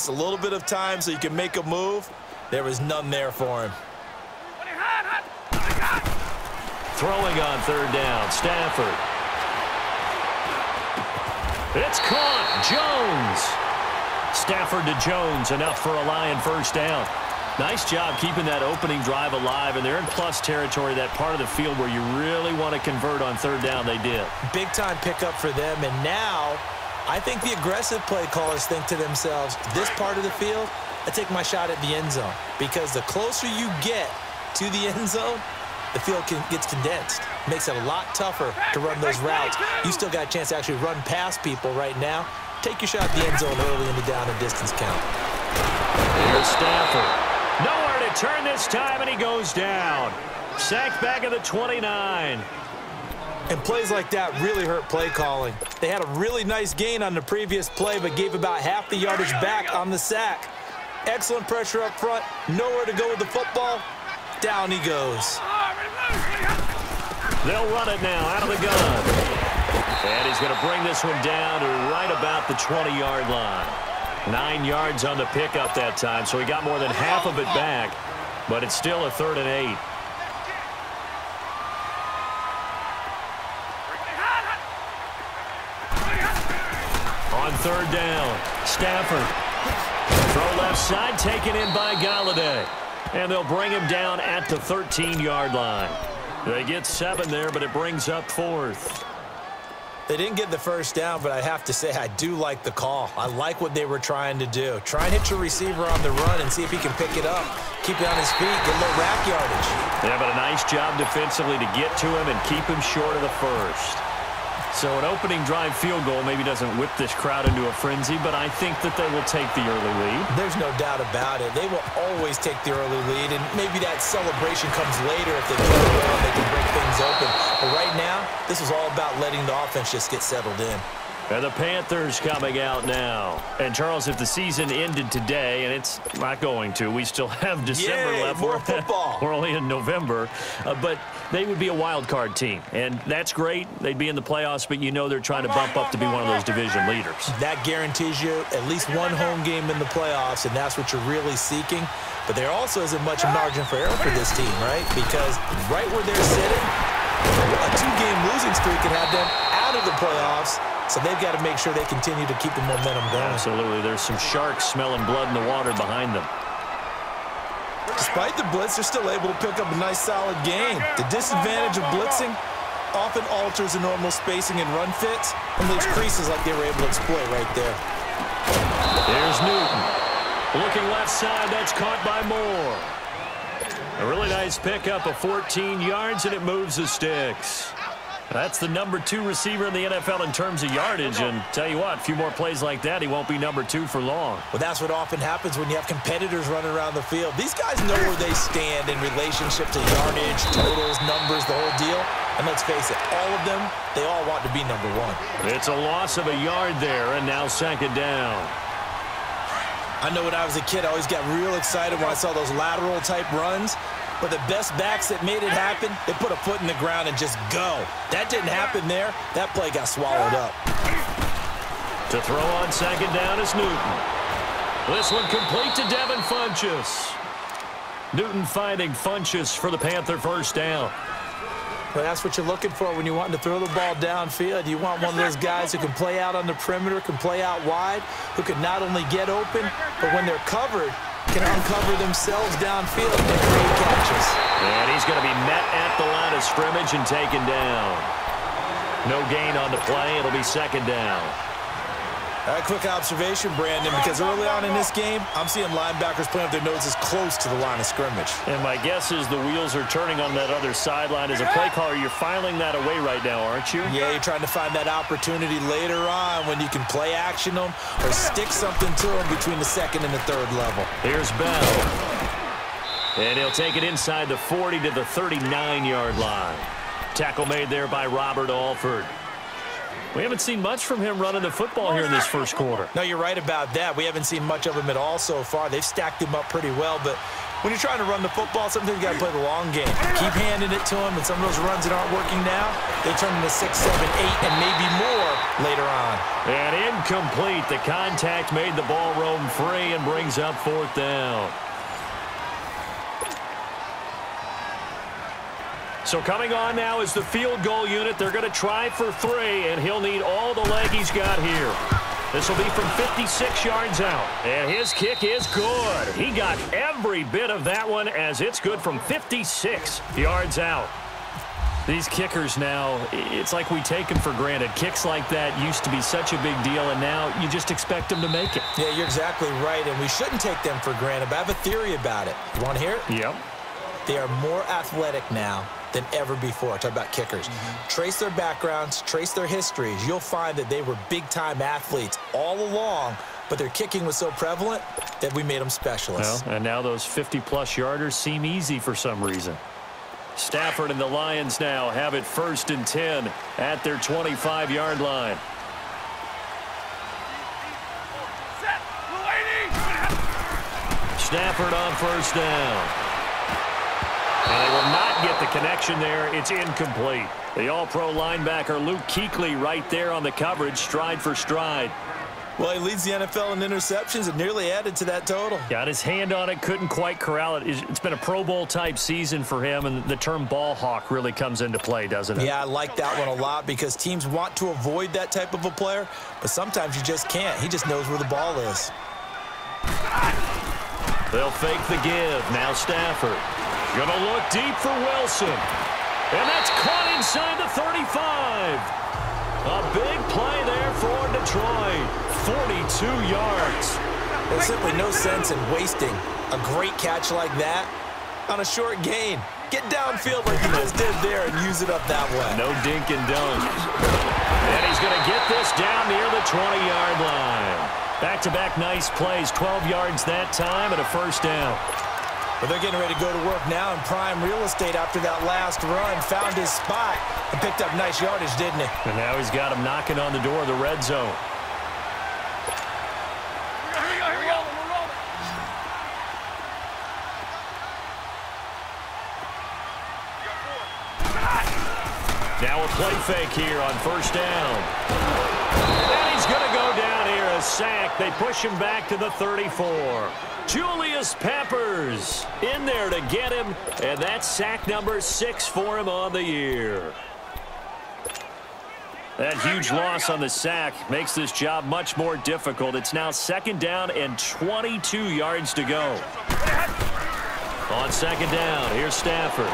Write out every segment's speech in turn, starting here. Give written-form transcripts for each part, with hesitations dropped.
just a little bit of time so you can make a move. There was none there for him. Throwing on third down, Stafford. It's caught. Jones. Stafford to Jones, enough for a Lion first down. Nice job keeping that opening drive alive, and they're in plus territory, that part of the field where you really want to convert on third down. They did. Big-time pickup for them, and now I think the aggressive play callers think to themselves, this part of the field, I take my shot at the end zone, because the closer you get to the end zone, the field gets condensed. Makes it a lot tougher to run those routes. You still got a chance to actually run past people right now. Take your shot at the end zone early in the down and distance count. Here's Stafford. Nowhere to turn this time, and he goes down. Sacked back at the 29. And plays like that really hurt play calling. They had a really nice gain on the previous play, but gave about half the yardage back on the sack. Excellent pressure up front. Nowhere to go with the football. Down he goes. They'll run it now out of the gun. And he's going to bring this one down to right about the 20-yard line. 9 yards on the pickup that time, so he got more than half of it back, but it's still a 3rd and 8. On third down, Stafford. Throw left side, taken in by Galladay. And they'll bring him down at the 13-yard line. They get 7 there, but it brings up 4th. They didn't get the first down, but I have to say I do like the call. I like what they were trying to do. Try and hit your receiver on the run and see if he can pick it up. Keep it on his feet, get a little rack yardage. Yeah, but a nice job defensively to get to him and keep him short of the first. So an opening drive field goal maybe doesn't whip this crowd into a frenzy, but I think that they will take the early lead. There's no doubt about it. They will always take the early lead, and maybe that celebration comes later if they play well and they can break things open. But right now, this is all about letting the offense just get settled in. And the Panthers coming out now. And, Charles, if the season ended today, and it's not going to, we still have December left. More football. We're only in November. But they would be a wild card team. And that's great. They'd be in the playoffs, but you know they're trying to bump up to be one of those division leaders. That guarantees you at least one home game in the playoffs, and that's what you're really seeking. But there also isn't much margin for error for this team, right? Because right where they're sitting, a 2-game losing streak could have them out of the playoffs. So they've got to make sure they continue to keep the momentum going. Absolutely. There's some sharks smelling blood in the water behind them. Despite the blitz, they're still able to pick up a nice, solid game. The disadvantage of blitzing often alters the normal spacing and run fits and leaves creases like they were able to exploit right there. There's Newton. Looking left side. That's caught by Moore. A really nice pickup of 14 yards, and it moves the sticks. That's the number 2 receiver in the NFL in terms of yardage, and tell you what, a few more plays like that, he won't be number 2 for long. Well, that's what often happens when you have competitors running around the field. These guys know where they stand in relationship to yardage, totals, numbers, the whole deal. And let's face it, all of them, they all want to be number 1. It's a loss of a yard there, and now 2nd down. I know when I was a kid, I always got real excited when I saw those lateral-type runs. But the best backs that made it happen, they put a foot in the ground and just go. That didn't happen there. That play got swallowed up. To throw on 2nd down is Newton. This one complete to Devin Funchess. Newton finding Funchess for the Panther first down. Well, that's what you're looking for when you want to throw the ball downfield. You want one of those guys who can play out on the perimeter, can play out wide, who can not only get open, but when they're covered, can uncover themselves downfield and make great catches. And he's going to be met at the line of scrimmage and taken down. No gain on the play. It'll be 2nd down. A quick observation, Brandon, because early on in this game, I'm seeing linebackers putting up their noses close to the line of scrimmage. And my guess is the wheels are turning on that other sideline. As a play caller, you're filing that away right now, aren't you? Yeah, you're trying to find that opportunity later on when you can play action them or stick something to them between the 2nd and the 3rd level. Here's Bell. And he'll take it inside the 40 to the 39-yard line. Tackle made there by Robert Alford. We haven't seen much from him running the football here in this first quarter. No, you're right about that. We haven't seen much of him at all so far. They've stacked him up pretty well, but when you're trying to run the football, sometimes you got to play the long game. Keep handing it to him, and some of those runs that aren't working now, they turn into 6, 7, 8, and maybe more later on. And incomplete. The contact made the ball roam free and brings up 4th down. So coming on now is the field goal unit. They're going to try for 3, and he'll need all the leg he's got here. This will be from 56 yards out. And his kick is good. He got every bit of that one as it's good from 56 yards out. These kickers now, it's like we take them for granted. Kicks like that used to be such a big deal, and now you just expect them to make it. Yeah, you're exactly right, and we shouldn't take them for granted, but I have a theory about it. You want to hear it? Yep. They are more athletic now than ever before. Talk about kickers. Trace their backgrounds, trace their histories. You'll find that they were big-time athletes all along, but their kicking was so prevalent that we made them specialists. Well, and now those 50-plus yarders seem easy for some reason. Stafford and the Lions now have it 1st and 10 at their 25-yard line. Stafford on 1st down. And they will not get the connection there. It's incomplete. The all-pro linebacker Luke Kuechly right there on the coverage, stride for stride. Well, he leads the NFL in interceptions and nearly added to that total. Got his hand on it, couldn't quite corral it. It's been a Pro Bowl-type season for him, and the term ball hawk really comes into play, doesn't it? Yeah, I like that one a lot because teams want to avoid that type of a player, but sometimes you just can't. He just knows where the ball is. They'll fake the give. Now Stafford. Gonna look deep for Wilson. And that's caught inside the 35. A big play there for Detroit. 42 yards. There's simply no sense in wasting a great catch like that on a short gain. Get downfield like he just did there and use it up that way. No dink and dunk. And he's going to get this down near the 20-yard line. Back-to-back nice plays. 12 yards that time and a 1st down. But they're getting ready to go to work now in prime real estate after that last run. Found his spot and picked up nice yardage, didn't he? And now he's got him knocking on the door of the red zone. Here we go. Now a play fake here on 1st down. And he's going to go down here, a sack. They push him back to the 34. Julius Peppers in there to get him, and that's sack number 6 for him on the year. That huge loss on the sack makes this job much more difficult. It's now 2nd down and 22 yards to go. On 2nd down, here's Stafford.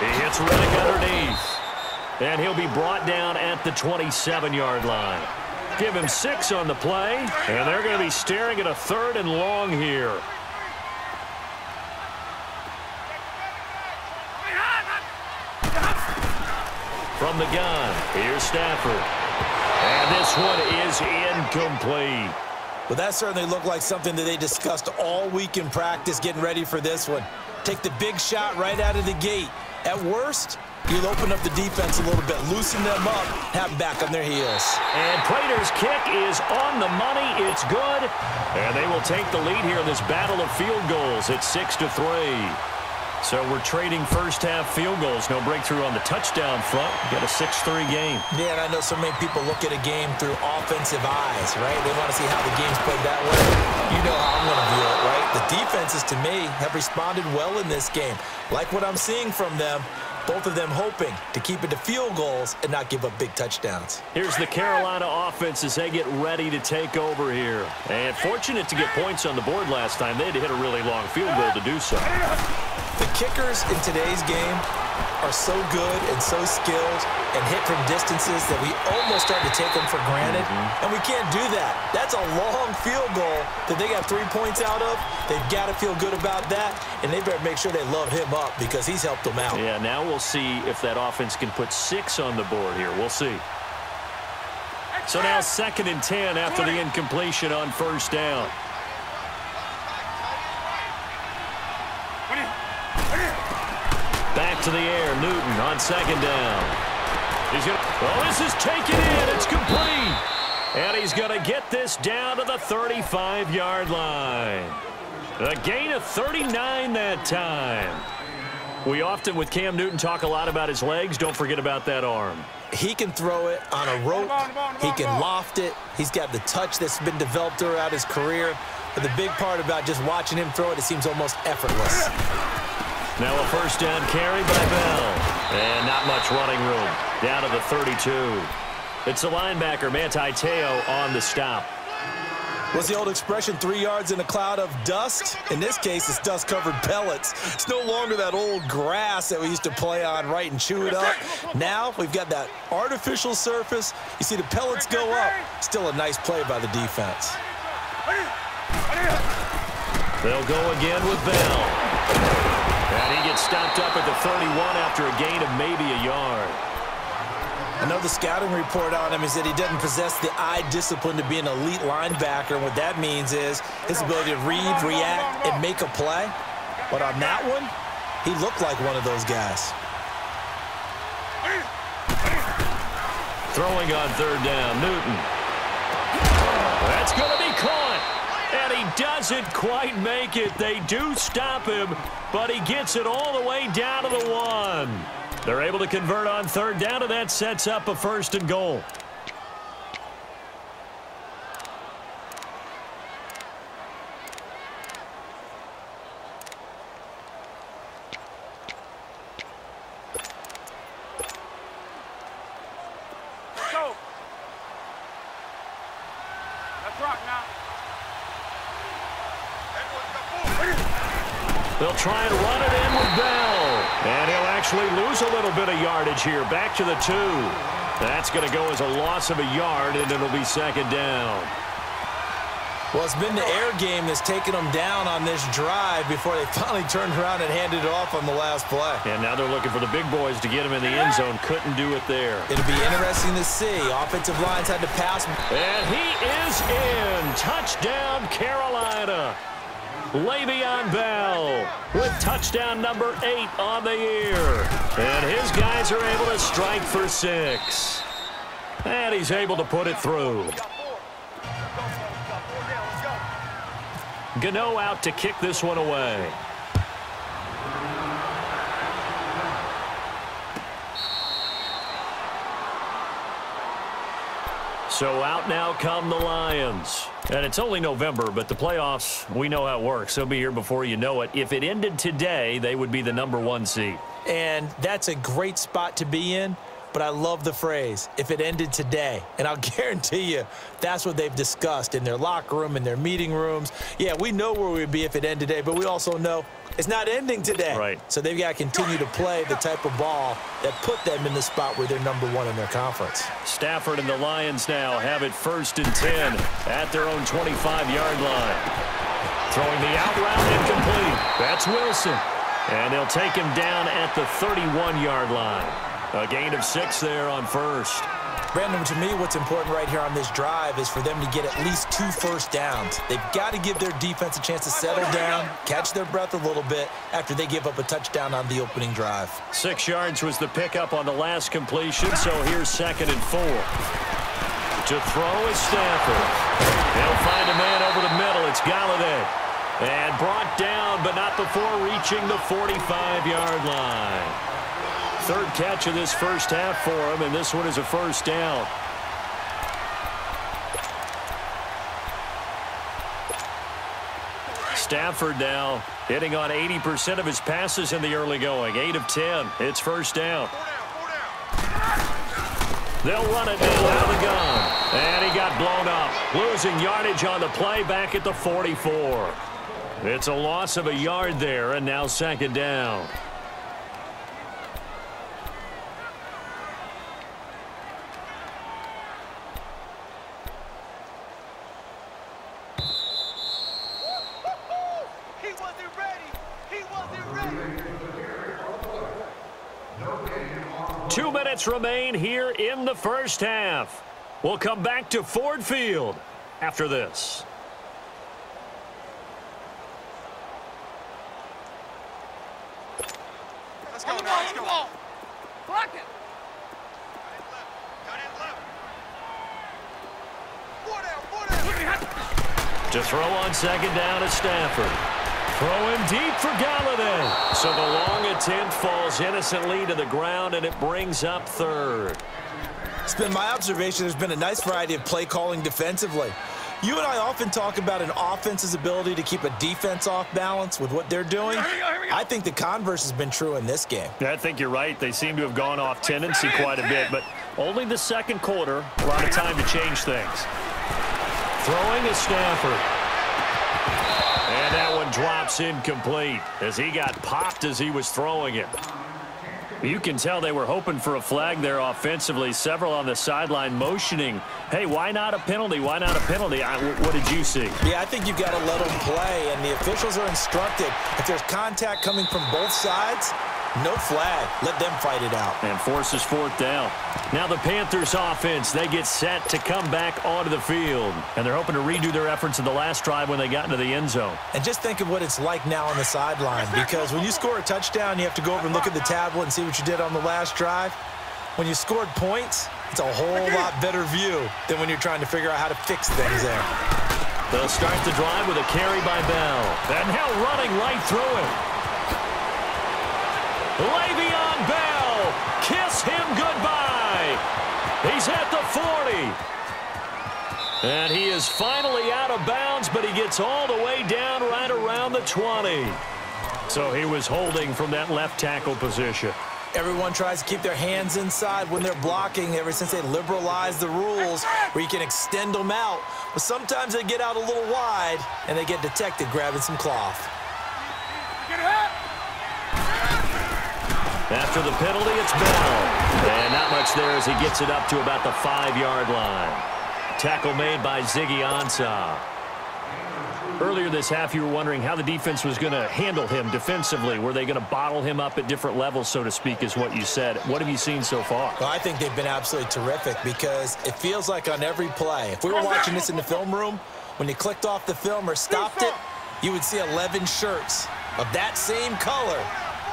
He hits Reddick underneath. And he'll be brought down at the 27-yard line. Give him 6 on the play, and they're going to be staring at a 3rd and long here. From the gun, here's Stafford. And this one is incomplete. Well, that certainly looked like something that they discussed all week in practice getting ready for this one. Take the big shot right out of the gate. At worst, you'll open up the defense a little bit, loosen them up, have them back on their heels. And Prater's kick is on the money. It's good. And they will take the lead here in this battle of field goals. It's 6-3. So we're trading first-half field goals. No breakthrough on the touchdown front. Got a 6-3 game. Yeah, and I know so many people look at a game through offensive eyes, right? They want to see how the game's played that way. You know how I'm going to view it, right? The defenses, to me, have responded well in this game. Like what I'm seeing from them, both of them hoping to keep it to field goals and not give up big touchdowns. Here's the Carolina offense as they get ready to take over here. And fortunate to get points on the board last time. They had to hit a really long field goal to do so. The kickers in today's game are so good and so skilled and hit from distances that we almost start to take them for granted. And we can't do that. That's a long field goal that they got 3 points out of. They've got to feel good about that, and they better make sure they love him up because he's helped them out. Yeah, now we'll see if that offense can put 6 on the board here. We'll see. So now 2nd and 10 after the incompletion on 1st down. Back to the air, Newton on 2nd down. This is taken in. It's complete. And he's going to get this down to the 35-yard line. A gain of 39 that time. We often, with Cam Newton, talk a lot about his legs. Don't forget about that arm. He can throw it on a rope. He can loft it. He's got the touch that's been developed throughout his career. But the big part about just watching him throw it, it seems almost effortless. Now a first down carry by Bell. And not much running room. Down to the 32. It's the linebacker, Manti Te'o, on the stop. What's the old expression, 3 yards in a cloud of dust? In this case, it's dust-covered pellets. It's no longer that old grass that we used to play on, right, and chew it up. Now we've got that artificial surface. You see the pellets go up. Still a nice play by the defense. They'll go again with Bell. And he gets stopped up at the 31 after a gain of maybe a yard. I know the scouting report on him is that he doesn't possess the eye discipline to be an elite linebacker. And what that means is his ability to read, react, and make a play. But on that one, he looked like one of those guys. Throwing on third down, Newton. That's going to be caught. And he doesn't quite make it. They do stop him, but he gets it all the way down to the 1. They're able to convert on third down, and that sets up a first and goal. Let's go. Let's rock now. They'll try and run it in with Bell. And he'll actually lose a little bit of yardage here. Back to the 2. That's going to go as a loss of a yard, and it'll be second down. Well, it's been the air game that's taken them down on this drive before they finally turned around and handed it off on the last play. And now they're looking for the big boys to get him in the end zone. Couldn't do it there. It'll be interesting to see. Offensive lines had to pass. And he is in. Touchdown, Carolina. Le'Veon Bell with touchdown number 8 on the year. And his guys are able to strike for 6. And he's able to put it through. Gano out to kick this one away. So out now come the Lions. And it's only November, but the playoffs, we know how it works. They'll be here before you know it. If it ended today, they would be the number 1 seed. And that's a great spot to be in. But I love the phrase, if it ended today. And I'll guarantee you that's what they've discussed in their locker room, in their meeting rooms. Yeah, we know where we'd be if it ended today, but we also know it's not ending today. Right. So they've got to continue to play the type of ball that put them in the spot where they're number 1 in their conference. Stafford and the Lions now have it 1st and 10 at their own 25-yard line. Throwing the out route incomplete. That's Wilson. And they'll take him down at the 31-yard line. A gain of 6 there on first. Brandon, to me, what's important right here on this drive is for them to get at least 2 first downs. They've got to give their defense a chance to settle down, catch their breath a little bit after they give up a touchdown on the opening drive. 6 yards was the pickup on the last completion, so here's 2nd and 4. To throw is Stafford. They'll find a man over the middle. It's Galladay. And brought down, but not before reaching the 45-yard line. 3rd catch of this first half for him, and this one is a first down. Stafford now hitting on 80% of his passes in the early going. 8 of 10. It's first down. They'll run it now out of the gun. And he got blown up. Losing yardage on the play back at the 44. It's a loss of a yard there, and now 2nd down. He wasn't ready. He wasn't ready. 2 minutes remain here in the first half. We'll come back to Ford Field after this. Let's go now. Let's go. Block it. To throw on second down is Stafford. Throwing deep for Galladay. So the long attempt falls innocently to the ground, and it brings up third. It's been my observation there's been a nice variety of play calling defensively. You and I often talk about an offense's ability to keep a defense off balance with what they're doing. I think the converse has been true in this game. I think you're right. They seem to have gone off tendency quite a bit, but only the second quarter. A lot of time to change things. Throwing is Stafford. And that one drops incomplete as he got popped as he was throwing it. You can tell they were hoping for a flag there offensively. Several on the sideline motioning, hey, why not a penalty? Why not a penalty? What did you see? Yeah, I think you've got to let them play, and the officials are instructed. If there's contact coming from both sides, no flag. Let them fight it out. And forces fourth down. Now the Panthers offense, they get set to come back onto the field. And they're hoping to redo their efforts in the last drive when they got into the end zone. And just think of what it's like now on the sideline, because when you score a touchdown, you have to go over and look at the tablet and see what you did on the last drive. When you scored points, it's a whole lot better view than when you're trying to figure out how to fix things there. They'll start the drive with a carry by Bell. And now running right through it. Le'Veon Bell, kiss him goodbye. He's at the 40. And he is finally out of bounds, but he gets all the way down right around the 20. So he was holding from that left tackle position. Everyone tries to keep their hands inside when they're blocking ever since they liberalized the rules where you can extend them out. But sometimes they get out a little wide, and they get detected grabbing some cloth. After the penalty, it's Bell. And not much there as he gets it up to about the 5-yard line. Tackle made by Ziggy Ansah. Earlier this half, you were wondering how the defense was going to handle him defensively. Were they going to bottle him up at different levels, so to speak, is what you said. What have you seen so far? Well, I think they've been absolutely terrific because it feels like on every play, if we were watching this in the film room, when you clicked off the film or stopped it, you would see 11 shirts of that same color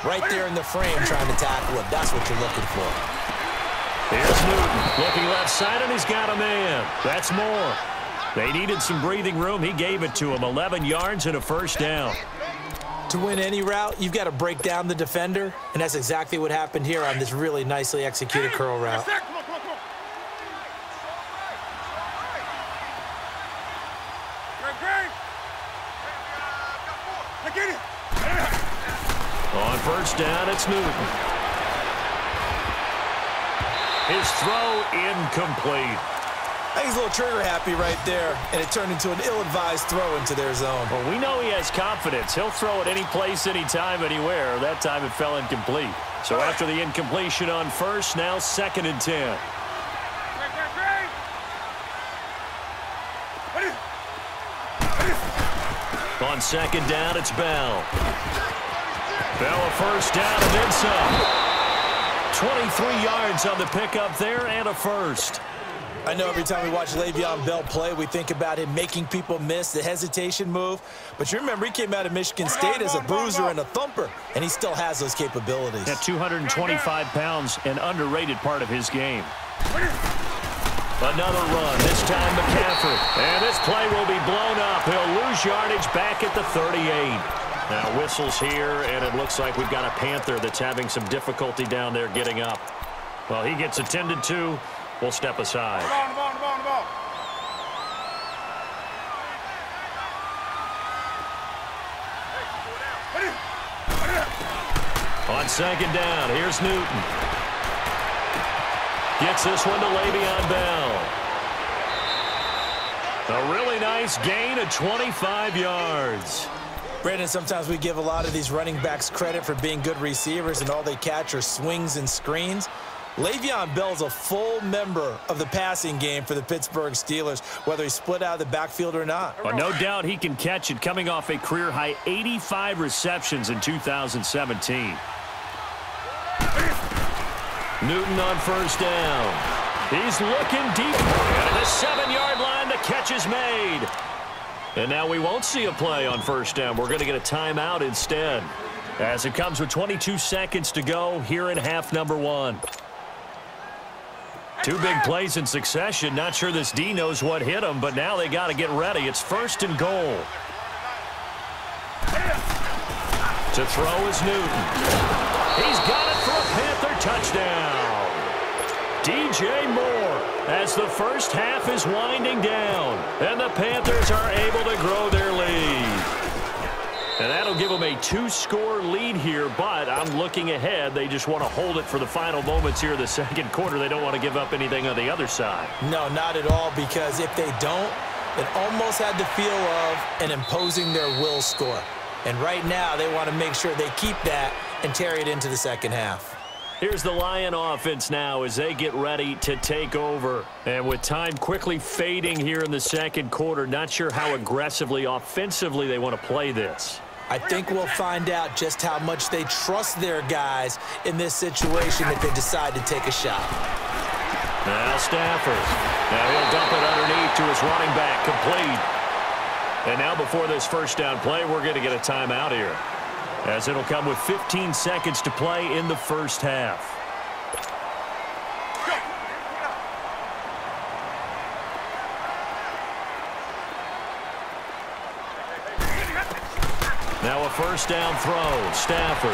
right there in the frame trying to tackle it. That's what you're looking for. Here's Newton looking left side, and he's got a man. That's more. They needed some breathing room. He gave it to him. 11 yards and a first down. To win any route, you've got to break down the defender, and that's exactly what happened here on this really nicely executed curl route. On first down, it's Newton. His throw incomplete. I think he's a little trigger happy right there, and it turned into an ill-advised throw into their zone. Well, we know he has confidence. He'll throw it any place, anytime, anywhere. That time it fell incomplete. So after the incompletion on first, now 2nd and 10. On second down, it's Bell. Bell a first down and then some. 23 yards on the pickup there and a first. I know every time we watch Le'Veon Bell play, we think about him making people miss the hesitation move. But you remember, he came out of Michigan State as a bruiser and a thumper, and he still has those capabilities. At 225 pounds, an underrated part of his game. Another run, this time McCaffrey. And this play will be blown up. He'll lose yardage back at the 38. Now whistles here, and it looks like we've got a Panther that's having some difficulty down there getting up. Well, he gets attended to. We'll step aside. The ball. On second down, here's Newton. Gets this one to Le'Veon Bell. A really nice gain of 25 yards. Brandon, sometimes we give a lot of these running backs credit for being good receivers, and all they catch are swings and screens. Le'Veon Bell's a full member of the passing game for the Pittsburgh Steelers, whether he's split out of the backfield or not. Well, no doubt he can catch it, coming off a career-high 85 receptions in 2017. Newton on first down. He's looking deep. And at the 7-yard line, the catch is made. And now we won't see a play on first down. We're going to get a timeout instead, as it comes with 22 seconds to go here in half number 1. Two big plays in succession. Not sure this D knows what hit him, but now they got to get ready. It's 1st and goal. To throw is Newton. He's got it for a Panther touchdown. DJ Moore as the first half is winding down, and the Panthers are able to grow their lead. And that'll give them a 2-score lead here, but I'm looking ahead. They just want to hold it for the final moments here in the second quarter. They don't want to give up anything on the other side. No, not at all, because if they don't, it almost had the feel of an imposing their will score. And right now, they want to make sure they keep that and carry it into the second half. Here's the Lion offense now as they get ready to take over. And with time quickly fading here in the second quarter, not sure how aggressively, offensively they want to play this. I think we'll find out just how much they trust their guys in this situation if they decide to take a shot. Now Stafford. Now he'll dump it underneath to his running back, complete. And now before this first down play, we're going to get a timeout here, as it'll come with 15 seconds to play in the first half. Now a first down throw, Stafford.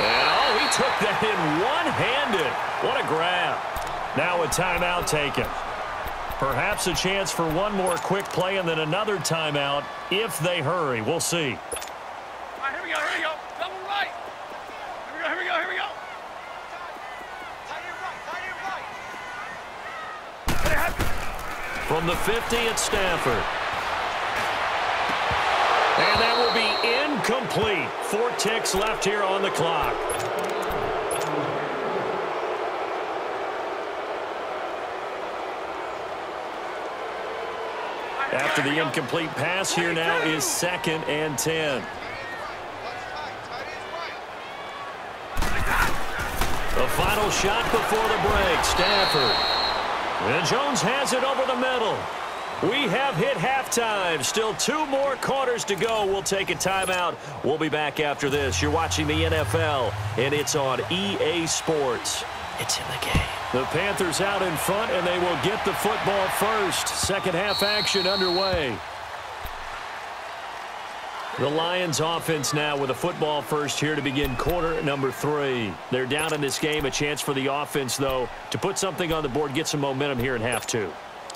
And oh, he took that in one-handed. What a grab. Now a timeout taken. Perhaps a chance for one more quick play and then another timeout if they hurry. We'll see. All right, here we go. Double right. Here we go. Tight it right. From the 50, it's Stafford. And that will be incomplete. 4 ticks left here on the clock. After the incomplete pass, here now is 2nd and 10. The final shot before the break, Stafford. And Jones has it over the middle. We have hit halftime. Still 2 more quarters to go. We'll take a timeout. We'll be back after this. You're watching the NFL, and it's on EA Sports. It's in the game. The Panthers out in front, and they will get the football first. Second half action underway. The Lions offense now with a football first here to begin quarter number 3. They're down in this game. A chance for the offense, though, to put something on the board, get some momentum here in half 2.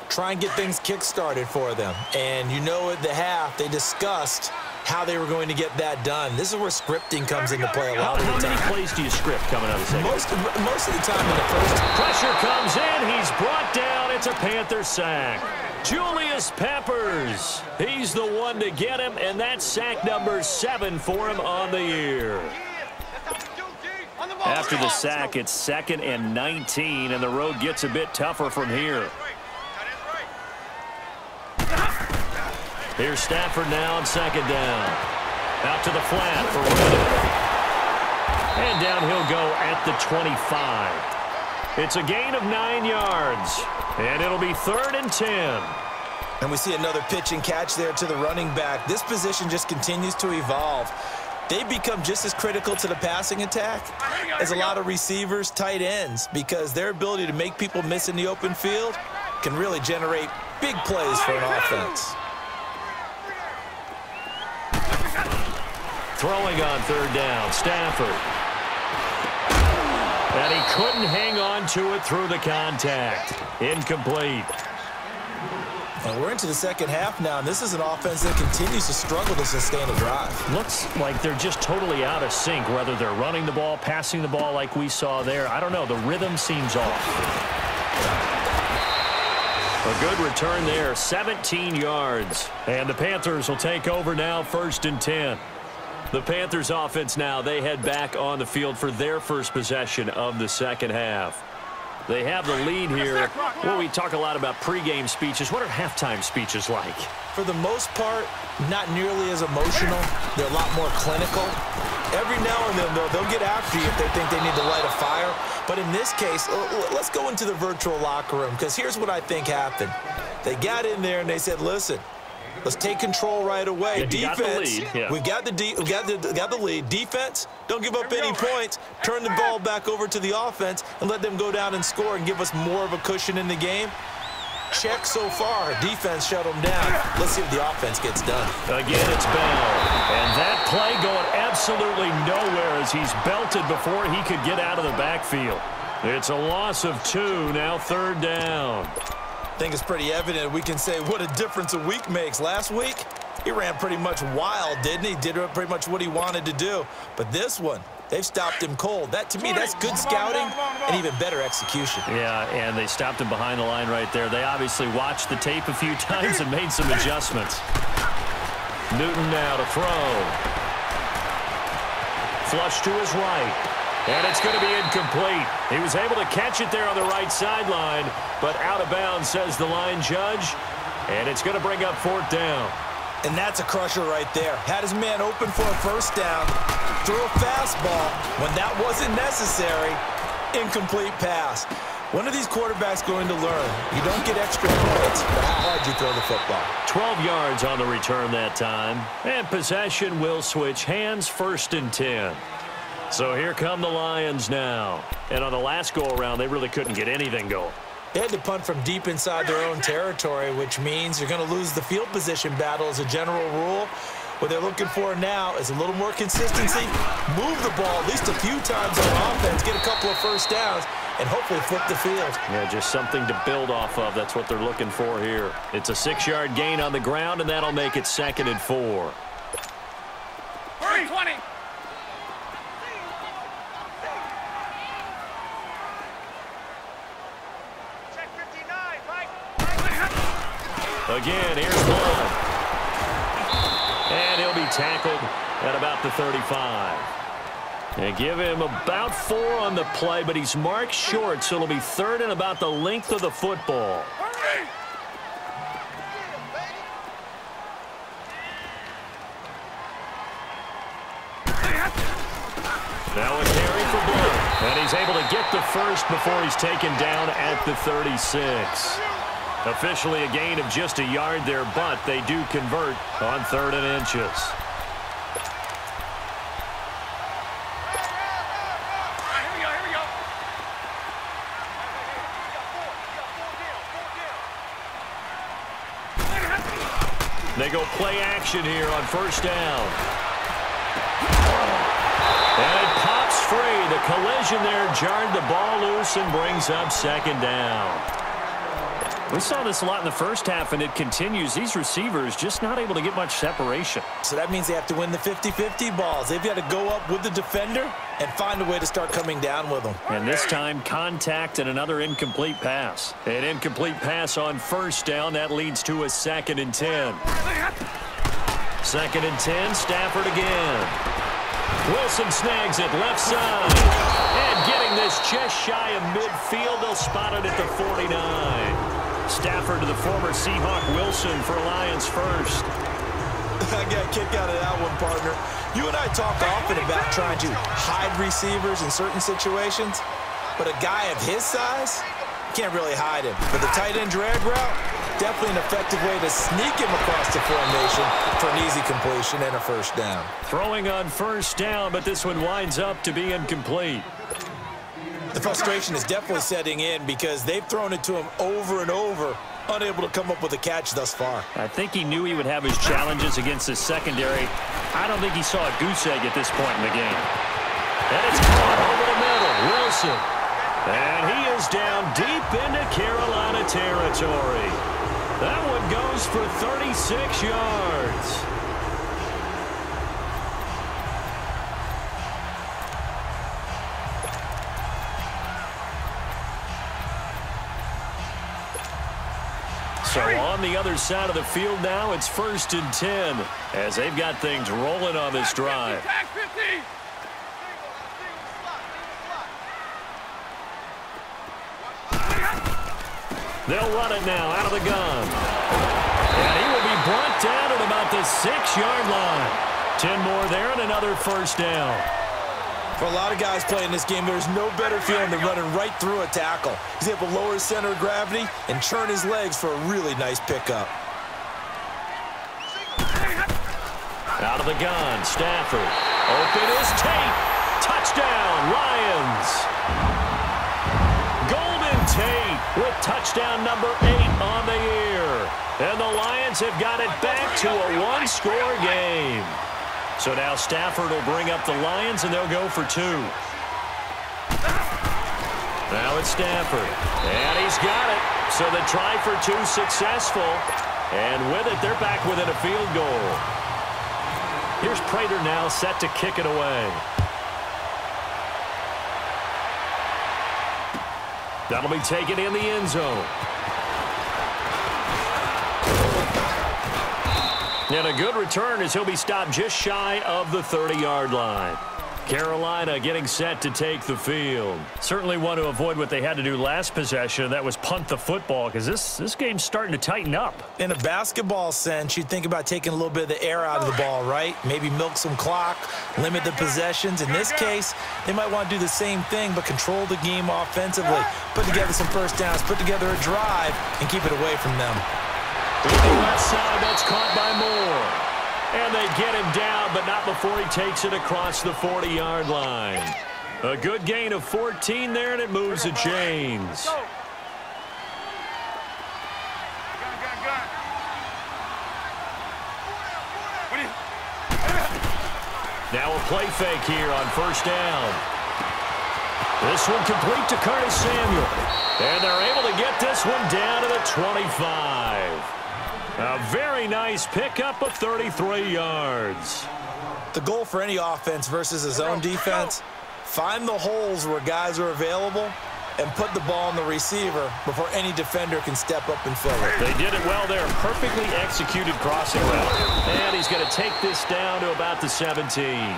Try and get things kick-started for them. And you know at the half, they discussed how they were going to get that done. This is where scripting comes into play a lot of the time. How many plays do you script coming out of the second? Most of the time in the first. Pressure comes in. He's brought down. It's a Panther sack. Julius Peppers. He's the one to get him, and that's sack number 7 for him on the year. After the sack, it's 2nd and 19, and the road gets a bit tougher from here. Here's Stafford now on 2nd down. Out to the flat for Reddick. And down he'll go at the 25. It's a gain of 9 yards. And it'll be 3rd and 10. And we see another pitch and catch there to the running back. This position just continues to evolve. They've become just as critical to the passing attack as a lot of receivers, tight ends, because their ability to make people miss in the open field can really generate big plays for an offense. Throwing on 3rd down, Stafford. And he couldn't hang on to it through the contact. Incomplete. And we're into the second half now, and this is an offense that continues to struggle to sustain a drive. Looks like they're just totally out of sync, whether they're running the ball, passing the ball like we saw there. I don't know. The rhythm seems off. A good return there, 17 yards. And the Panthers will take over now, 1st and 10. The Panthers offense now, they head back on the field for their first possession of the second half. They have the lead here. Well, we talk a lot about pregame speeches. What are halftime speeches like? For the most part, not nearly as emotional. They're a lot more clinical. Every now and then, though, they'll get after you if they think they need to light a fire. But in this case, let's go into the virtual locker room, because here's what I think happened. They got in there and they said, listen, Let's take control right away. Yeah, Defense, got the lead. Yeah. we got the lead. Defense, don't give up any points. Turn the ball back over to the offense and let them go down and score and give us more of a cushion in the game. Check so far. Defense shut them down. Let's see if the offense gets done. Again, it's Bell. And that play going absolutely nowhere as he's belted before he could get out of the backfield. It's a loss of 2, now 3rd down. I think it's pretty evident we can say what a difference a week makes. Last week, he ran pretty much wild, didn't he? Did pretty much what he wanted to do. But this one, they've stopped him cold. That, to me, that's good scouting and even better execution. Yeah, and they stopped him behind the line right there. They obviously watched the tape a few times and made some adjustments. Newton now to throw. Flush to his right. And it's going to be incomplete. He was able to catch it there on the right sideline, but out of bounds, says the line judge. And it's going to bring up 4th down. And that's a crusher right there. Had his man open for a 1st down. Threw a fastball when that wasn't necessary. Incomplete pass. When are these quarterbacks going to learn? You don't get extra points for how hard you throw the football. 12 yards on the return that time. And possession will switch hands, 1st and 10. So here come the Lions now. And on the last go-around, they really couldn't get anything going. They had to punt from deep inside their own territory, which means you're going to lose the field position battle as a general rule. What they're looking for now is a little more consistency. Move the ball at least a few times on offense, get a couple of 1st downs, and hopefully flip the field. Yeah, just something to build off of. That's what they're looking for here. It's a 6-yard gain on the ground, and that'll make it 2nd and 4. 20. Again, here's one. And he'll be tackled at about the 35. And give him about 4 on the play, but he's marked short, so it'll be 3rd and about the length of the football. Now a carry for Blood. And he's able to get the 1st before he's taken down at the 36. Officially a gain of just a yard there, but they do convert on 3rd and inches. Here we go. They go play action here on 1st down. And it pops free. The collision there jarred the ball loose and brings up 2nd down. We saw this a lot in the first half, and it continues. These receivers just not able to get much separation. So that means they have to win the 50-50 balls. They've got to go up with the defender and find a way to start coming down with them. And this time, contact and another incomplete pass. An incomplete pass on 1st down. That leads to a 2nd and 10. 2nd and 10, Stafford again. Wilson snags it left side. And getting this just shy of midfield, they'll spot it at the 49. Stafford to the former Seahawk Wilson for Lions first. I got a kick out of that one, partner. You and I talk often about trying to hide receivers in certain situations, but a guy of his size can't really hide him. But the tight end drag route, definitely an effective way to sneak him across the formation for an easy completion and a 1st down. Throwing on 1st down, but this one winds up to be incomplete. The frustration is definitely setting in because they've thrown it to him over and over, unable to come up with a catch thus far. I think he knew he would have his challenges against his secondary. I don't think he saw a goose egg at this point in the game. And it's caught over the middle. Wilson. And he is down deep into Carolina territory. That one goes for 36 yards. So on the other side of the field now, it's 1st and 10 as they've got things rolling on this drive. They'll run it now out of the gun. And he will be brought down at about the 6-yard line. 10 more there and another 1st down. For a lot of guys playing this game, there's no better feeling than running right through a tackle. He's able to lower his center of gravity and turn his legs for a really nice pickup. Out of the gun, Stafford. Open is Tate. Touchdown, Lions. Golden Tate with touchdown number 8 on the year. And the Lions have got it back to a one-score game. So now Stafford will bring up the Lions, and they'll go for 2. Now it's Stafford. And he's got it. So the try for 2 successful. And with it, they're back within a field goal. Here's Prater now set to kick it away. That'll be taken in the end zone. And a good return as he'll be stopped just shy of the 30-yard line. Carolina getting set to take the field. Certainly want to avoid what they had to do last possession. That was punt the football, because this game's starting to tighten up. In a basketball sense, you'd think about taking a little bit of the air out of the ball, right? Maybe milk some clock, limit the possessions. In this case, they might want to do the same thing, but control the game offensively. Put together some first downs, put together a drive, and keep it away from them. To the left side, that's caught by Moore. And they get him down, but not before he takes it across the 40-yard line. A good gain of 14 there, and it moves the chains. Now a play fake here on first down. This one complete to Curtis Samuel. And they're able to get this one down to the 25. A very nice pickup of 33 yards. The goal for any offense versus his own defense, find the holes where guys are available and put the ball on the receiver before any defender can step up and fill it. They did it well there. Perfectly executed crossing route. And he's going to take this down to about the 17.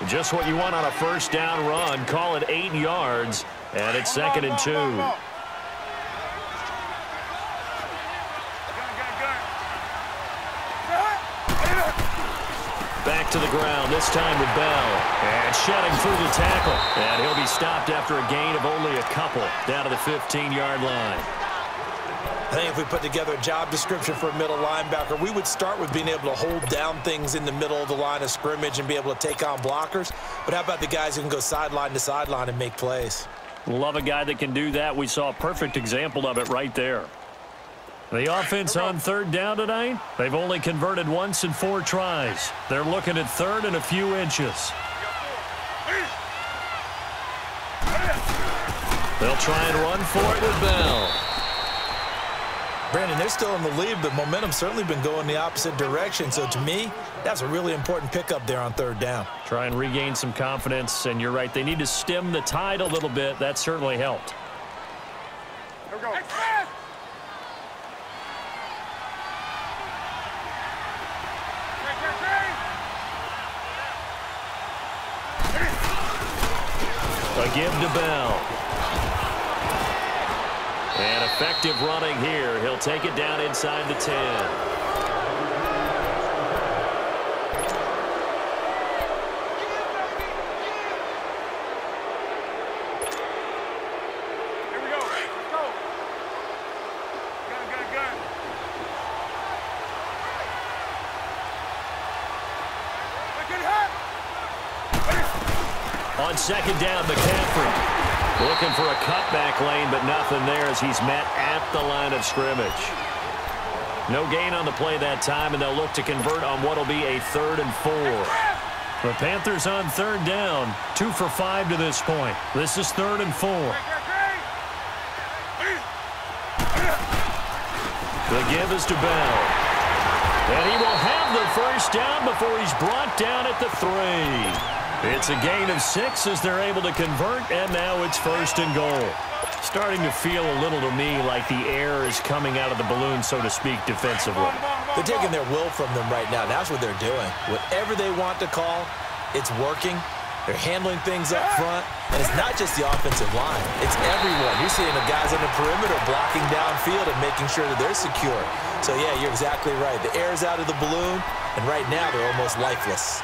Just what you want on a first down run. Call it 8 yards, and it's 2nd and 2. Back to the ground, this time with Bell. And shedding through the tackle. And he'll be stopped after a gain of only a couple down to the 15-yard line. I think if we put together a job description for a middle linebacker, we would start with being able to hold down things in the middle of the line of scrimmage and be able to take on blockers. But how about the guys who can go sideline to sideline and make plays? Love a guy that can do that. We saw a perfect example of it right there. The offense on third down tonight, they've only converted once in 4 tries. They're looking at third and a few inches. They'll try and run for it with Bell. Brandon, they're still in the lead, but momentum's certainly been going the opposite direction. So to me, that's a really important pickup there on third down. Try and regain some confidence, and you're right. They need to stem the tide a little bit. That certainly helped. Here we go. A give to Bell. And effective running here. He'll take it down inside the 10. Here we go. Let's go. Gun. Get hot. On second down, McCaffrey looking for a cutback lane, but nothing there as he's met at the line of scrimmage. No gain on the play that time, and they'll look to convert on what will be a 3rd and 4. The Panthers on third down, 2 for 5 to this point. This is 3rd and 4. The give is to Bell. And he will have the first down before he's brought down at the 3. It's a gain of 6 as they're able to convert, and now it's 1st and goal. Starting to feel a little to me like the air is coming out of the balloon, so to speak, defensively. They're taking their will from them right now. That's what they're doing. Whatever they want to call, it's working. They're handling things up front, and it's not just the offensive line. It's everyone. You're seeing the guys on the perimeter blocking downfield and making sure that they're secure. So, yeah, you're exactly right. The air's out of the balloon, and right now they're almost lifeless.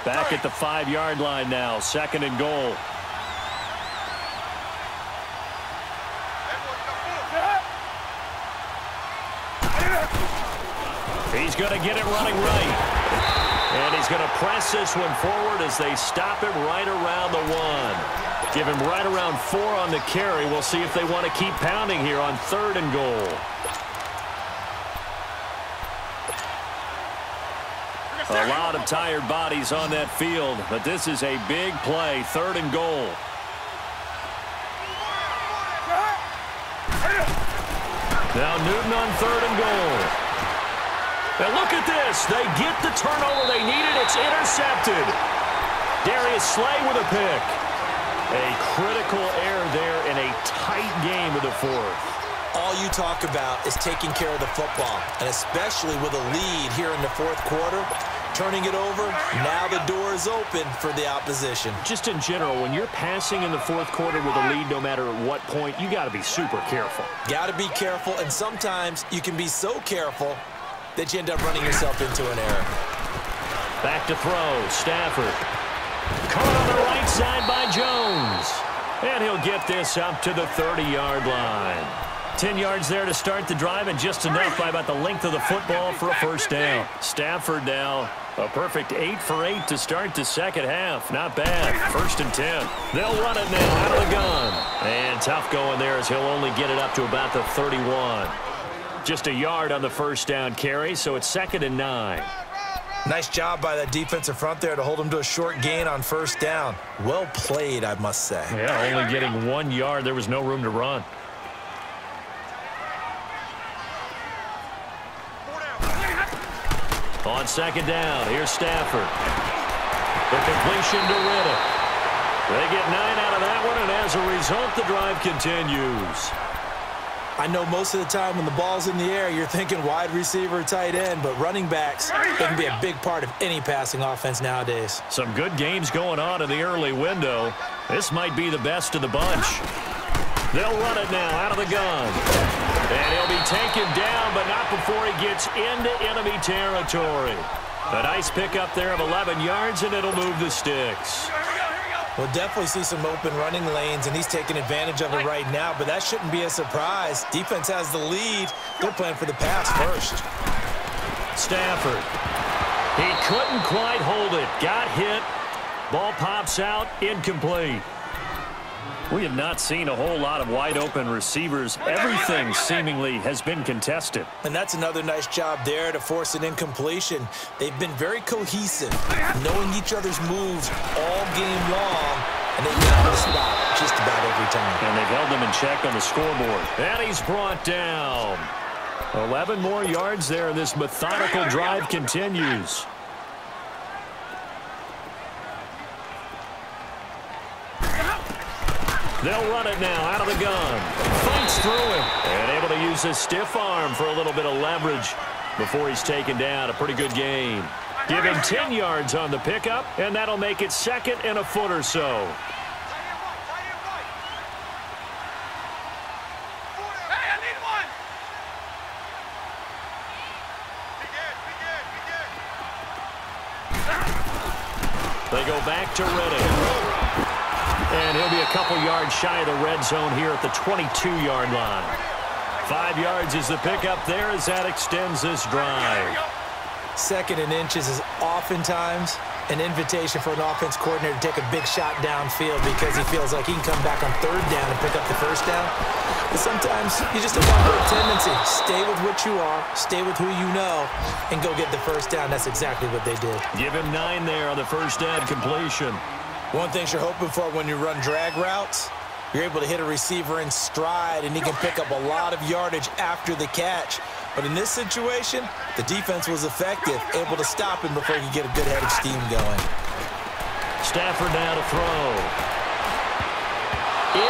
Back at the 5-yard line now, 2nd and goal. He's going to get it running right. And he's going to press this one forward as they stop him right around the 1. Give him right around 4 on the carry. We'll see if they want to keep pounding here on 3rd and goal. A lot of tired bodies on that field, but this is a big play, 3rd and goal. Now Newton on 3rd and goal. And look at this. They get the turnover they needed. It's intercepted. Darius Slay with a pick. A critical error there in a tight game of the 4th. All you talk about is taking care of the football, and especially with a lead here in the 4th quarter, turning it over, now the door is open for the opposition. Just in general, when you're passing in the 4th quarter with a lead, no matter at what point, you got to be super careful. Got to be careful, and sometimes you can be so careful that you end up running yourself into an error. Back to throw, Stafford. Caught on the right side by Jones. And he'll get this up to the 30-yard line. 10 yards there to start the drive, and just enough by about the length of the football for a 1st down. Stafford now a perfect 8 for 8 to start the 2nd half. Not bad. 1st and 10. They'll run it now out of the gun. And tough going there as he'll only get it up to about the 31. Just a yard on the 1st down carry, so it's 2nd and 9. Nice job by that defensive front there to hold him to a short gain on 1st down. Well played, I must say. Yeah, only getting 1 yard. There was no room to run. On 2nd down, here's Stafford. The completion to Riddick. They get 9 out of that one, and as a result, the drive continues. I know most of the time when the ball's in the air, you're thinking wide receiver, tight end, but running backs, they can be a big part of any passing offense nowadays. Some good games going on in the early window. This might be the best of the bunch. They'll run it now out of the gun. And he'll be taken down, but not before he gets into enemy territory. A nice pickup there of 11 yards, and it'll move the sticks. We'll definitely see some open running lanes, and he's taking advantage of it right now, but that shouldn't be a surprise. Defense has the lead. They're playing for the pass first. Stafford. He couldn't quite hold it. Got hit. Ball pops out. Incomplete. We have not seen a whole lot of wide-open receivers. Everything seemingly has been contested. And that's another nice job there to force an incompletion. They've been very cohesive, knowing each other's moves all game long, and they've been on the spot just about every time. And they've held them in check on the scoreboard. And he's brought down. 11 more yards there, and this methodical drive continues. They'll run it now out of the gun. Fights through him. And able to use his stiff arm for a little bit of leverage before he's taken down. A pretty good gain. Give him 10 yards on the pickup, and that'll make it 2nd and a foot or so. Hey, I need one. They go back to Riddick. And he'll be a couple yards shy of the red zone here at the 22-yard line. 5 yards is the pickup there as that extends this drive. 2nd and inches is oftentimes an invitation for an offense coordinator to take a big shot downfield because he feels like he can come back on 3rd down and pick up the 1st down. But sometimes you just have a tendency. Stay with what you are, stay with who you know, and go get the 1st down. That's exactly what they did. Give him 9 there on the 1st down completion. One thing you're hoping for when you run drag routes, you're able to hit a receiver in stride, and he can pick up a lot of yardage after the catch. But in this situation, the defense was effective, able to stop him before he could get a good head of steam going. Stafford now to throw.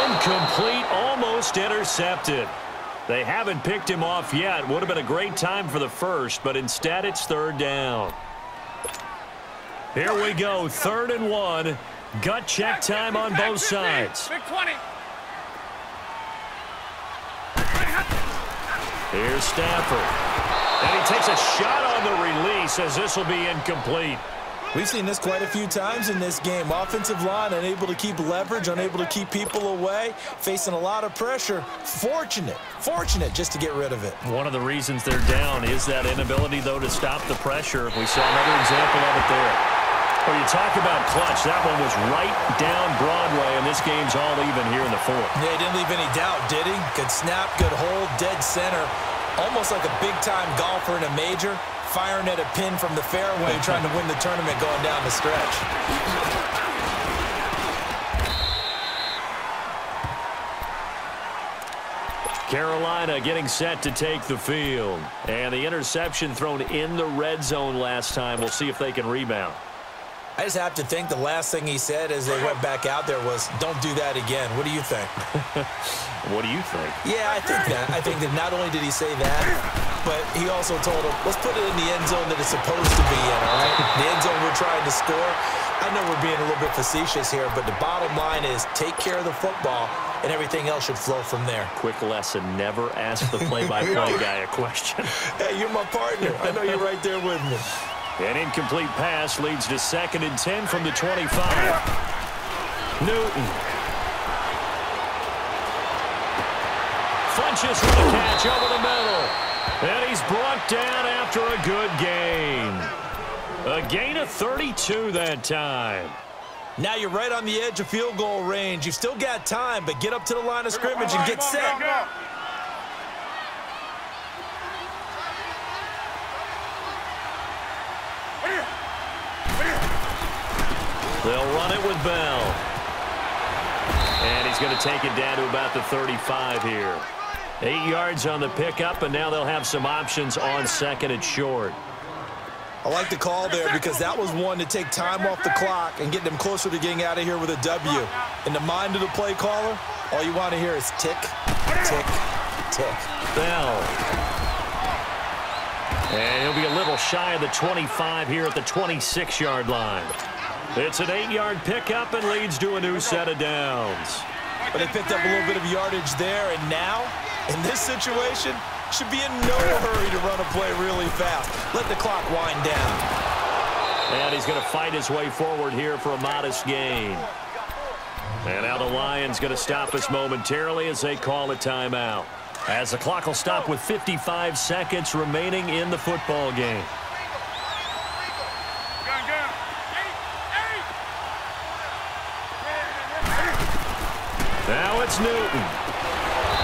Incomplete, almost intercepted. They haven't picked him off yet. Would have been a great time for the 1st, but instead it's 3rd down. Here we go, 3rd and 1. Gut check time on both sides. Big 20. Here's Stafford. And he takes a shot on the release as this will be incomplete. We've seen this quite a few times in this game. Offensive line unable to keep leverage, unable to keep people away, facing a lot of pressure. Fortunate just to get rid of it. One of the reasons they're down is that inability, though, to stop the pressure. We saw another example of it there. When you talk about clutch, that one was right down Broadway, and this game's all even here in the fourth. Yeah, he didn't leave any doubt, did he? Good snap, good hold, dead center. Almost like a big-time golfer in a major, firing at a pin from the fairway, trying to win the tournament going down the stretch. Carolina getting set to take the field. And the interception thrown in the red zone last time. We'll see if they can rebound. I just have to think the last thing he said as they went back out there was, don't do that again. What do you think? What do you think? Yeah, I think that. I think that not only did he say that, but he also told him, let's put it in the end zone that it's supposed to be in, all right? The end zone we're trying to score. I know we're being a little bit facetious here, but the bottom line is take care of the football, and everything else should flow from there. Quick lesson, never ask the play-by-play guy a question. Hey, you're my partner. I know you're right there with me. An incomplete pass leads to 2nd and 10 from the 25. Newton. Funches for the catch over the middle. And he's brought down after a good gain. A gain of 32 that time. Now you're right on the edge of field goal range. You've still got time, but get up to the line of scrimmage and get set. They'll run it with Bell. And he's going to take it down to about the 35 here. 8 yards on the pickup, and now they'll have some options on 2nd and short. I like the call there because that was one to take time off the clock and get them closer to getting out of here with a W. In the mind of the play caller, all you want to hear is tick, tick, tick. Bell. And he'll be a little shy of the 25 here at the 26-yard line. It's an 8-yard pickup and leads to a new set of downs. But they picked up a little bit of yardage there, and now, in this situation, should be in no hurry to run a play really fast. Let the clock wind down. And he's going to fight his way forward here for a modest gain. And now the Lions going to stop us momentarily as they call a timeout. As the clock will stop with 55 seconds remaining in the football game. Now it's Newton.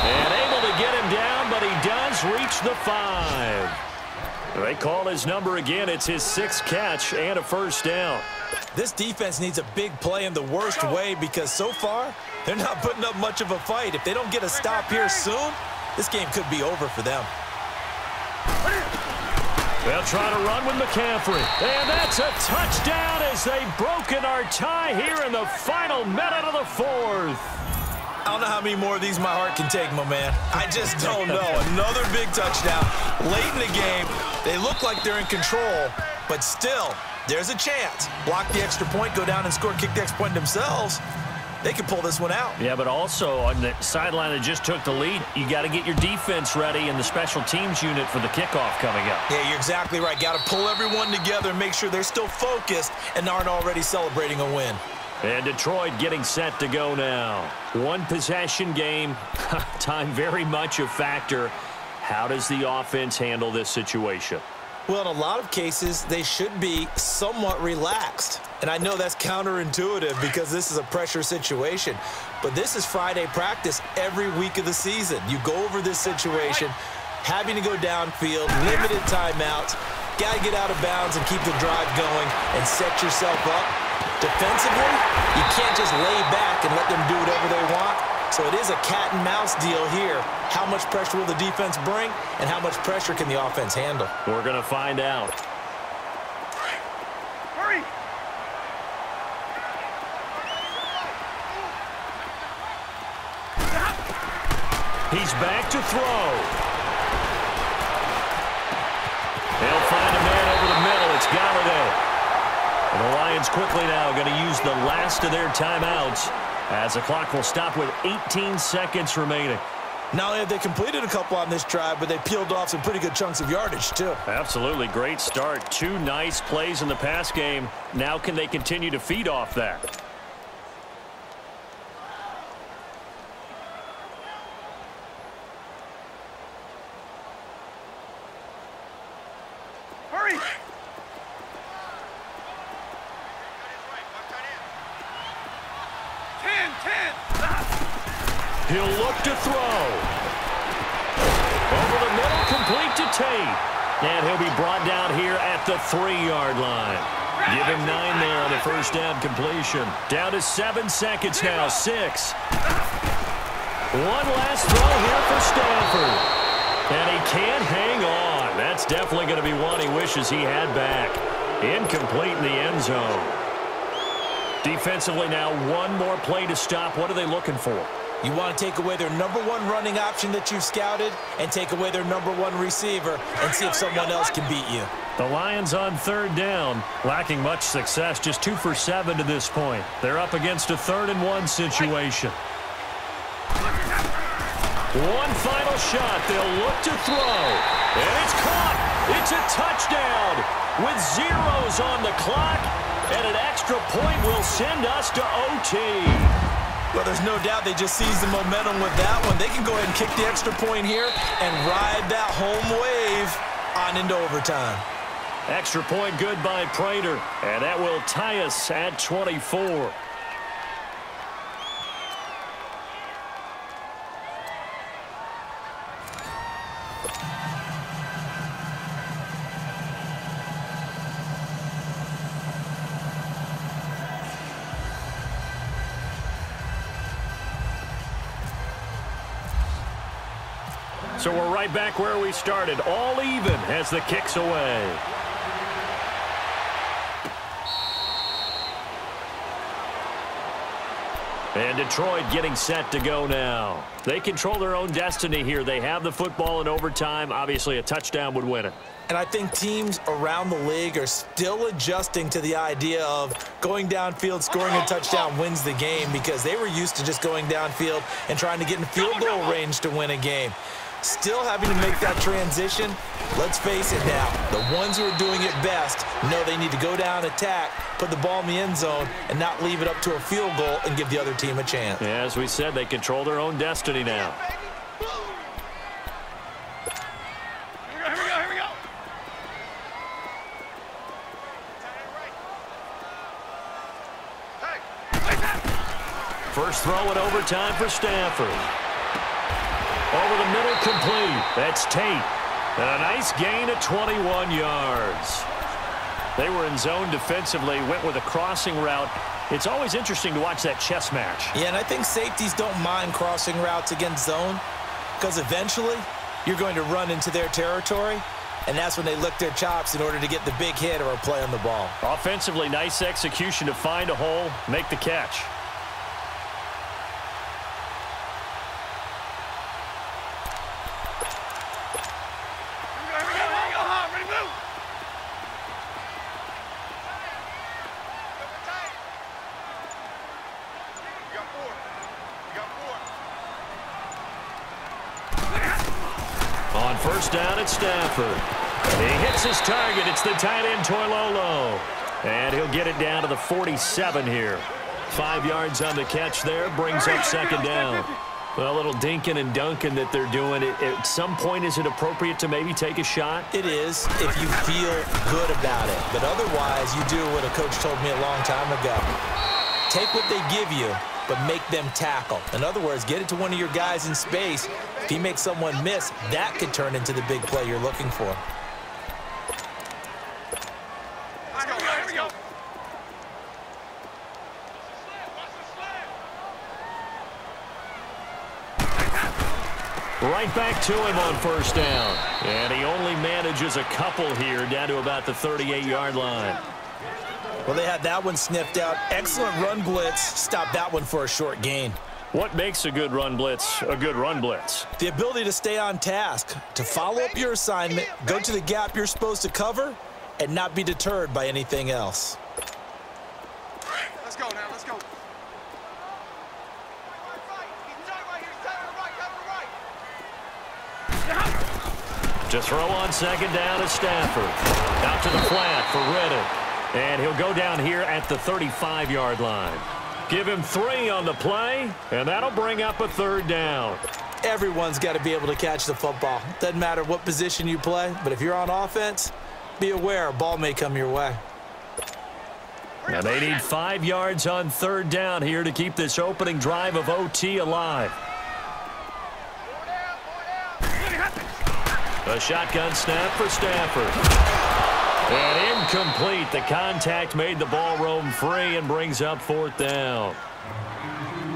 And able to get him down, but he does reach the 5. They call his number again. It's his 6th catch and a first down. This defense needs a big play in the worst way because so far, they're not putting up much of a fight. If they don't get a stop here soon, this game could be over for them. They'll try to run with McCaffrey. And that's a touchdown as they've broken our tie here in the final minute of the 4th. I don't know how many more of these my heart can take, my man. I just don't know. Another big touchdown. Late in the game, they look like they're in control, but still, there's a chance. Block the extra point, go down and score, kick the extra point themselves. They can pull this one out. Yeah, but also on the sideline that just took the lead, you got to get your defense ready and the special teams unit for the kickoff coming up. Yeah, you're exactly right. Got to pull everyone together and make sure they're still focused and aren't already celebrating a win. And Detroit getting set to go now. One possession game. Time very much a factor. How does the offense handle this situation? Well, in a lot of cases, they should be somewhat relaxed. And I know that's counterintuitive because this is a pressure situation. But this is Friday practice every week of the season. You go over this situation, having to go downfield, limited timeouts, got to get out of bounds and keep the drive going and set yourself up. Defensively, you can't just lay back and let them do whatever they want. So it is a cat and mouse deal here. How much pressure will the defense bring and how much pressure can the offense handle? We're going to find out. Hurry! He's back to throw. They'll find a man over the middle. It's Galladay. And the Lions quickly now going to use the last of their timeouts as the clock will stop with 18 seconds remaining. Not only have they completed a couple on this drive, but they peeled off some pretty good chunks of yardage, too. Absolutely great start. 2 nice plays in the pass game. Now can they continue to feed off that? Hurry! He'll look to throw. Over the middle, complete to Tate. And he'll be brought down here at the 3-yard line. Give him 9 there on the first down completion. Down to 7 seconds now. 6. One last throw here for Stanford. And he can't hang on. That's definitely going to be one he wishes he had back. Incomplete in the end zone. Defensively now, one more play to stop. What are they looking for? You want to take away their #1 running option that you've scouted and take away their #1 receiver and see if someone else can beat you. The Lions on 3rd down, lacking much success, just 2 for 7 to this point. They're up against a 3rd and 1 situation. One final shot. They'll look to throw. And it's caught. It's a touchdown with zeros on the clock. And an extra point will send us to OT. Well, there's no doubt they just seized the momentum with that one. They can go ahead and kick the extra point here and ride that home wave on into overtime. Extra point good by Prater. And that will tie us at 24. So we're right back where we started, all even as the kick's away. And Detroit getting set to go now. They control their own destiny here. They have the football in overtime. Obviously, a touchdown would win it. And I think teams around the league are still adjusting to the idea of going downfield, scoring a touchdown wins the game, because they were used to just going downfield and trying to get in field goal range to win a game. Still having to make that transition. Let's face it now, the ones who are doing it best know they need to go down, attack, put the ball in the end zone, and not leave it up to a field goal and give the other team a chance. Yeah, as we said, they control their own destiny now. Here we go. First throw in overtime for Stanford. Over the middle, complete. That's Tate. And a nice gain of 21 yards. They were in zone defensively, went with a crossing route. It's always interesting to watch that chess match. Yeah, and I think safeties don't mind crossing routes against zone, because eventually you're going to run into their territory, and that's when they lick their chops in order to get the big hit or a play on the ball. Offensively, nice execution to find a hole, make the catch. On first down at Stanford. He hits his target. It's the tight end, Toilolo. And he'll get it down to the 47 here. 5 yards on the catch there. Brings up second down. A little dinking and dunking that they're doing. At some point, is it appropriate to maybe take a shot? It is, if you feel good about it. But otherwise, you do what a coach told me a long time ago. Take what they give you, but make them tackle. In other words, get it to one of your guys in space. If he makes someone miss, that could turn into the big play you're looking for. Here we go. Right back to him on first down. And he only manages a couple here, down to about the 38-yard line. Well, they had that one sniffed out. Excellent run blitz. Stop that one for a short gain. What makes a good run blitz a good run blitz? The ability to stay on task, to follow up your assignment, go to the gap you're supposed to cover, and not be deterred by anything else. Let's go now. Let's go. To throw on second down is Stafford. Out to the flat for Reddick. And he'll go down here at the 35-yard line. Give him 3 on the play, and that'll bring up a third down. Everyone's got to be able to catch the football. Doesn't matter what position you play, but if you're on offense, be aware a ball may come your way. And they need 5 yards on third down here to keep this opening drive of OT alive. A shotgun snap for Stafford. And incomplete. The contact made the ball roam free and brings up fourth down.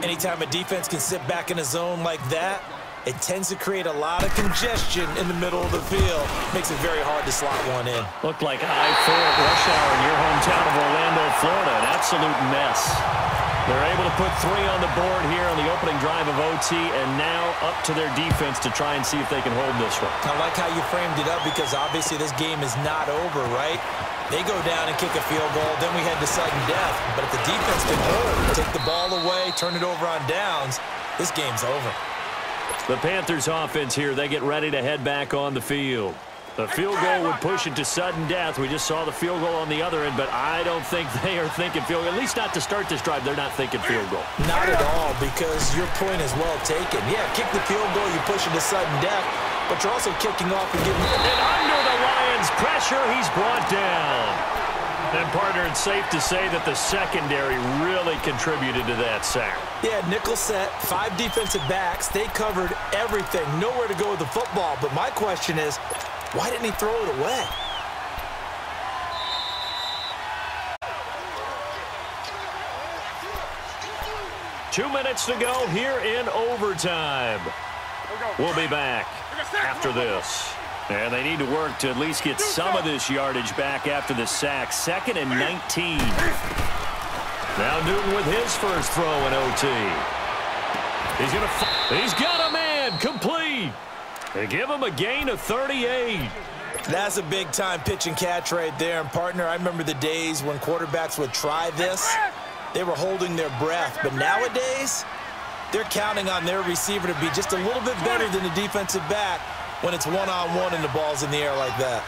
Anytime a defense can sit back in a zone like that, it tends to create a lot of congestion in the middle of the field. Makes it very hard to slot one in. Looked like I-4 at rush hour in your hometown of Orlando, Florida. An absolute mess. They're able to put 3 on the board here on the opening drive of OT, and now up to their defense to try and see if they can hold this one. I like how you framed it up because obviously this game is not over, right? They go down and kick a field goal, then we head to sudden death. But if the defense can hold, take the ball away, turn it over on downs, this game's over. The Panthers offense here, they get ready to head back on the field. The field goal would push it to sudden death. We just saw the field goal on the other end, but I don't think they are thinking field goal. At least not to start this drive. They're not thinking field goal. Not at all, because your point is well taken. Yeah, kick the field goal, you push it to sudden death, but you're also kicking off and giving... And under the Lions' pressure, he's brought down. And, partner, it's safe to say that the secondary really contributed to that sack. Yeah, nickel set, 5 defensive backs. They covered everything. Nowhere to go with the football. But my question is, why didn't he throw it away? Two minutes to go here in overtime. We'll be back after this. And they need to work to at least get some of this yardage back after the sack. 2nd and 19. Now Newton with his first throw in OT. He's got a man complete. They give him a gain of 38. That's a big-time pitch and catch right there. And, partner, I remember the days when quarterbacks would try this. They were holding their breath. But nowadays, they're counting on their receiver to be just a little bit better than the defensive back when it's one-on-one and the ball's in the air like that.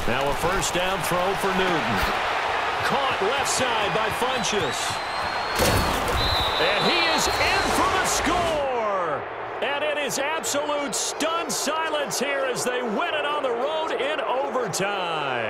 Now a first down throw for Newton. Caught left side by Funchess. And he is in for the score. And it is absolute stunned silence here as they win it on the road in overtime.